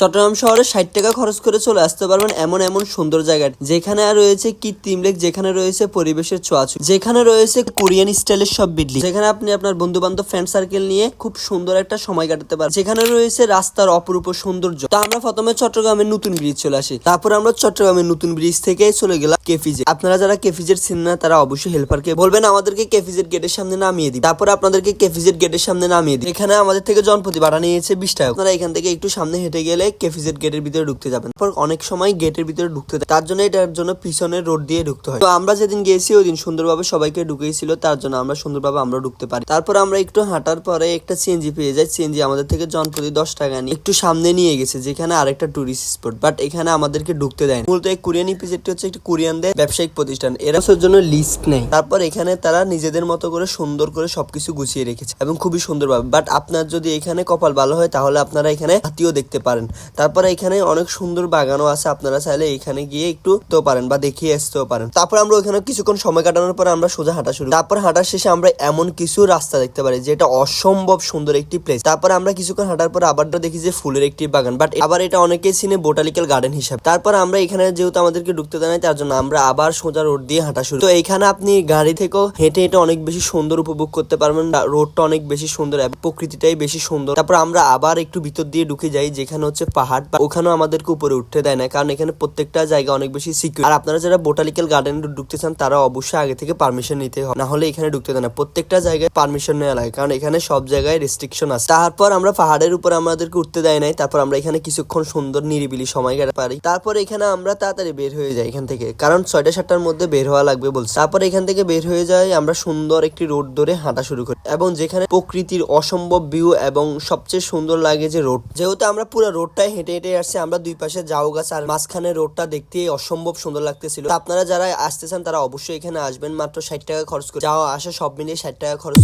চট্টগ্রাম শহরে ৬০ টাকা খরচ করে চলে আসতে পারবেন এমন এমন সুন্দর জায়গা, যেখানে রয়েছে কৃত্রিম লেক, যেখানে রয়েছে পরিবেশের ছোঁয়াছুঁই, যেখানে রয়েছে কোরিয়ান স্টাইলের সব বিল্ডিং, যেখানে আপনি আপনার বন্ধু বান্ধব ফ্রেন্ড সার্কেল নিয়ে খুব সুন্দর একটা সময় কাটাতে পারেন, যেখানে রয়েছে রাস্তার অপরূপ সৌন্দর্য। তো আমরা প্রথমে চট্টগ্রামের নতুন ব্রিজ চলে আসি, তারপর আমরা চট্টগ্রামের নতুন ব্রিজ থেকে চলে গেলাম কেফিজে। আপনারা যারা কেফিজের চিনেন না তারা অবশ্যই হেল্পারকে বলবেন আমাদেরকে কেফিজের গেটের সামনে নামিয়ে দিই, তারপর আপনাদেরকে কেফিজের গেটের সামনে নামিয়ে দিই। এখানে আমাদের থেকে জনপ্রতি ভাড়া নিয়েছে 20 টাকা। আপনারা এখান থেকে একটু সামনে হেঁটে গেলে কেফিজের গেটের ভিতরে ঢুকতে যাবেন। তারপর অনেক সময় গেটের ভিতরে ঢুকতে দেয়, তার জন্য এটার জন্য পিছনের রোড দিয়ে ঢুকতে হয়। তো আমরা যেদিন গিয়েছি ওই দিন সুন্দরভাবে সবাইকে ঢুকেছিল, তার জন্য আমরা সুন্দরভাবে আমরা ঢুকতে পারি। তারপর আমরা একটু হাঁটার পরে একটা সিএনজি পেয়ে যাই। সিএনজি আমাদের থেকে জনপ্রতি 10 টাকা নিয়ে একটু সামনে নিয়ে গেছে, যেখানে আরেকটা টুরিস্ট স্পট, বাট এখানে আমাদেরকে ঢুকতে দেয় না। মূলত এই কোরিয়ান ইপিজেডটি হচ্ছে একটি কোরিয়ানদের ব্যবসায়িক প্রতিষ্ঠান, এরা জন্য লিস্ট নেই। তারপর এখানে তারা নিজেদের মতো করে সুন্দর করে সবকিছু গুছিয়ে রেখেছে এবং খুবই সুন্দরভাবে। বাট আপনার যদি এখানে কপাল ভালো হয় তাহলে আপনারা এখানে হাতিও দেখতে পারেন। তারপরে এখানে অনেক সুন্দর বাগানও আছে, আপনারা চাইলে এখানে গিয়ে একটু তো পারেন বা দেখিয়ে আসতেও পারেন। তারপর আমরা ওখানে কিছুক্ষণ সময় কাটানোর পর আমরা সোজা হাঁটা শুরু। তারপর হাঁটার শেষে আমরা এমন কিছু রাস্তা দেখতে পারি যেটা অসম্ভব সুন্দর একটি প্লেস। তারপর আমরা কিছুক্ষণ হাঁটার পর আবার দেখি যে ফুলের একটি বাগান, বাট আবার এটা অনেকেই চিনে বোটানিক্যাল গার্ডেন হিসাবে। তারপর আমরা এখানে যেহেতু আমাদেরকে ঢুকতে দেয় না, তার জন্য আমরা আবার সোজা রোড দিয়ে হাঁটা শুরু। তো এখানে আপনি গাড়ি থেকেও হেঁটে হেঁটে অনেক বেশি সুন্দর উপভোগ করতে পারবেন। রোডটা অনেক বেশি সুন্দর, প্রকৃতিটাই বেশি সুন্দর। তারপর আমরা আবার একটু ভিতর দিয়ে ঢুকে যাই, যেখানে হচ্ছে পাহাড়, বা ওখানেও আমাদেরকে উপরে উঠতে দেয় না, কারণ এখানে প্রত্যেকটা জায়গা অনেক বেশি সিকিউর। আর আপনারা যারা বোটানিক্যাল গার্ডেনে ঢুকতে চান তারা অবশ্যই আগে থেকে পারমিশন নিতে হবে, না হলে এখানে ঢুকতে দেয় না। প্রত্যেকটা জায়গায় পারমিশন নেওয়া লাগে, কারণ এখানে সব জায়গায় রেস্ট্রিকশন আছে। তারপর আমরা পাহাড়ের উপর আমাদেরকে উঠতে দেয় নাই। তারপর আমরা এখানে কিছুক্ষণ সুন্দর নিরিবিলি সময় কাটাতে পারি। তারপর এখানে আমরা তাড়াতাড়ি বের হয়ে যাই এখান থেকে, কারণ 6টা-7টার মধ্যে বের হওয়া লাগবে বলছে। তারপর এখান থেকে বের হয়ে যাই, আমরা সুন্দর একটি রোড ধরে হাঁটা শুরু করি, এবং যেখানে প্রকৃতির অসম্ভব ভিউ এবং সবচেয়ে সুন্দর লাগে যে রোড। যেহেতু আমরা পুরো রোডটাই হেঁটে হেঁটে আসছি, আমরা দুই পাশে ঝাউ গাছ আর মাঝখানে রোডটা দেখতে অসম্ভব সুন্দর লাগতেছিল। আপনারা যারা আসতে চান তারা অবশ্যই এখানে আসবেন, মাত্র 60 টাকা খরচ করে যাওয়া আসা সব মিলিয়ে 60 টাকা খরচ।